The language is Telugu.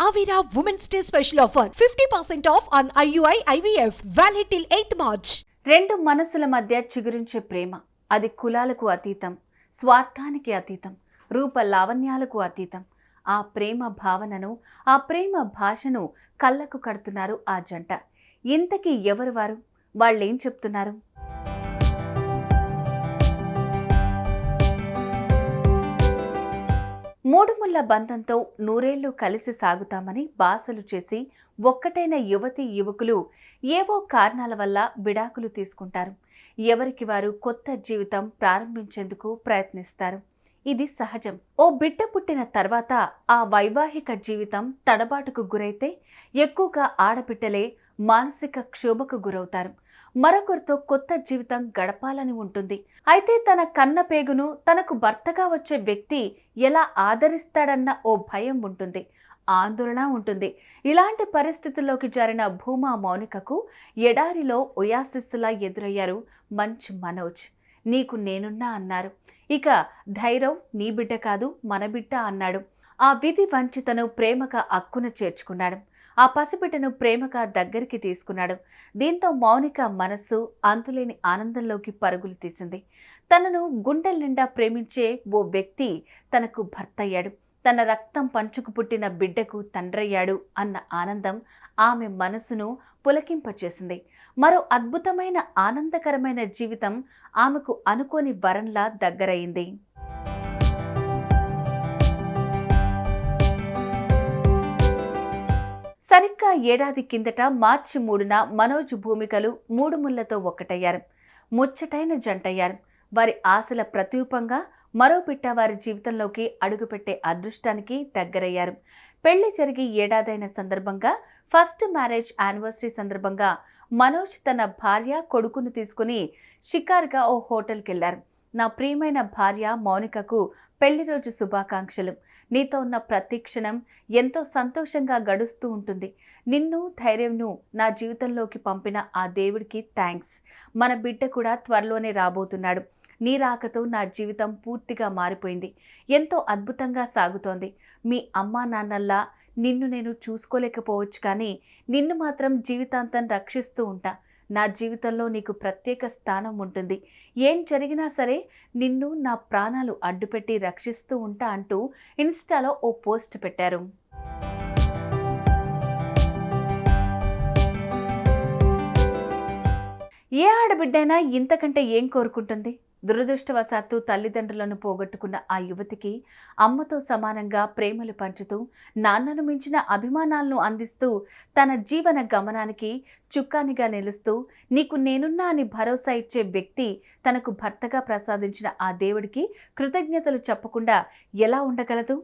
Avira Women's Day special offer 50% off on IUI IVF valid till 8th March. రెండు మనసుల మధ్య చిగురించే ప్రేమ, అది కులాలకు అతీతం, స్వార్థానికి అతీతం, రూప లావణ్యాలకు అతీతం. ఆ ప్రేమ భావనను, ఆ ప్రేమ భాషను కళ్ళకు కడుతున్నారు ఆ జంట. ఇంతకీ ఎవరు వారు? వాళ్ళేం చెప్తున్నారు? మూడు ముళ్ళ బంధంతో నూరేళ్లు కలిసి సాగుతామని బాసలు చేసి ఒక్కటైన యువతీ యువకులు ఏవో కారణాల వల్ల విడాకులు తీసుకుంటారు. ఎవరికి వారు కొత్త జీవితం ప్రారంభించేందుకు ప్రయత్నిస్తారు. ఇది సహజం. ఓ బిడ్డ పుట్టిన తర్వాత ఆ వైవాహిక జీవితం తడబాటుకు గురైతే ఎక్కువగా ఆడబిడ్డలే మానసిక క్షోభకు గురవుతారు. మరొకరితో కొత్త జీవితం గడపాలని ఉంటుంది. అయితే తన కన్న పేగును తనకు భర్తగా వచ్చే వ్యక్తి ఎలా ఆదరిస్తాడన్న ఓ భయం ఉంటుంది, ఆందోళన ఉంటుంది. ఇలాంటి పరిస్థితుల్లోకి జారిన భూమా మౌనికకు ఎడారిలో ఒయాసిస్లా ఎదురయ్యారు మంచు మనోజ్. నీకు నేనున్నా అన్నారు. ఇక ధైర్యం నీ బిడ్డ కాదు మన బిడ్డ అన్నాడు. ఆ విధి వంచితను ప్రేమగా అక్కున చేర్చుకున్నాడు. ఆ పసిబిడ్డను ప్రేమగా దగ్గరికి తీసుకున్నాడు. దీంతో మౌనిక మనస్సు అంతులేని ఆనందంలోకి పరుగులు తీసింది. తనను గుండెల నిండా ప్రేమించే ఓ వ్యక్తి తనకు భర్త అయ్యాడు. తన రక్తం పంచుకు పుట్టిన బిడ్డకు తండ్రయ్యాడు అన్న ఆనందం ఆమె మనసును పులకింపచేసింది. మరో అద్భుతమైన ఆనందకరమైన జీవితం ఆమెకు అనుకోని వరంలా దగ్గరయింది. సరిగ్గా ఏడాది కిందట మార్చి 3న మనోజ్ భూమికలు మూడు ముళ్లతో ఒక్కటయ్యారు. ముచ్చటైన జంటయ్యారు. వారి ఆశల ప్రతిరూపంగా మరో బిడ్డ వారి జీవితంలోకి అడుగుపెట్టే అదృష్టానికి దగ్గరయ్యారు. పెళ్లి జరిగి ఏడాదైన సందర్భంగా ఫస్ట్ మ్యారేజ్ యానివర్సరీ సందర్భంగా మనోజ్ తన భార్య కొడుకును తీసుకుని షికారుగా ఓ హోటల్కి వెళ్లారు. నా ప్రియమైన భార్య మౌనికకు పెళ్లి రోజు శుభాకాంక్షలు. నీతో ఉన్న ప్రతి క్షణం ఎంతో సంతోషంగా గడుస్తూ ఉంటుంది. నిన్ను ధైర్యంను నా జీవితంలోకి పంపిన ఆ దేవుడికి థ్యాంక్స్. మన బిడ్డ కూడా త్వరలోనే రాబోతున్నాడు. నీ రాకతో నా జీవితం పూర్తిగా మారిపోయింది. ఎంతో అద్భుతంగా సాగుతోంది. మీ అమ్మా నాన్నల్లా నిన్ను నేను చూసుకోలేకపోవచ్చు, కానీ నిన్ను మాత్రం జీవితాంతం రక్షిస్తూ ఉంటా. నా జీవితంలో నీకు ప్రత్యేక స్థానం ఉంటుంది. ఏం జరిగినా సరే నిన్ను నా ప్రాణాలు అడ్డుపెట్టి రక్షిస్తూ ఉంటా అంటూ ఇన్స్టాలో ఓ పోస్ట్ పెట్టారు. ఏ ఆడబిడ్డైనా ఇంతకంటే ఏం కోరుకుంటుంది? దురదృష్టవశాత్తు తల్లిదండ్రులను పోగొట్టుకున్న ఆ యువతికి అమ్మతో సమానంగా ప్రేమలు పంచుతూ, నాన్నను మించిన అభిమానాలను అందిస్తూ, తన జీవన గమనానికి చుక్కానిగా నిలుస్తూ, నీకు నేనున్నా అని భరోసా ఇచ్చే వ్యక్తి తనకు భర్తగా ప్రసాదించిన ఆ దేవుడికి కృతజ్ఞతలు చెప్పకుండా ఎలా ఉండగలదు?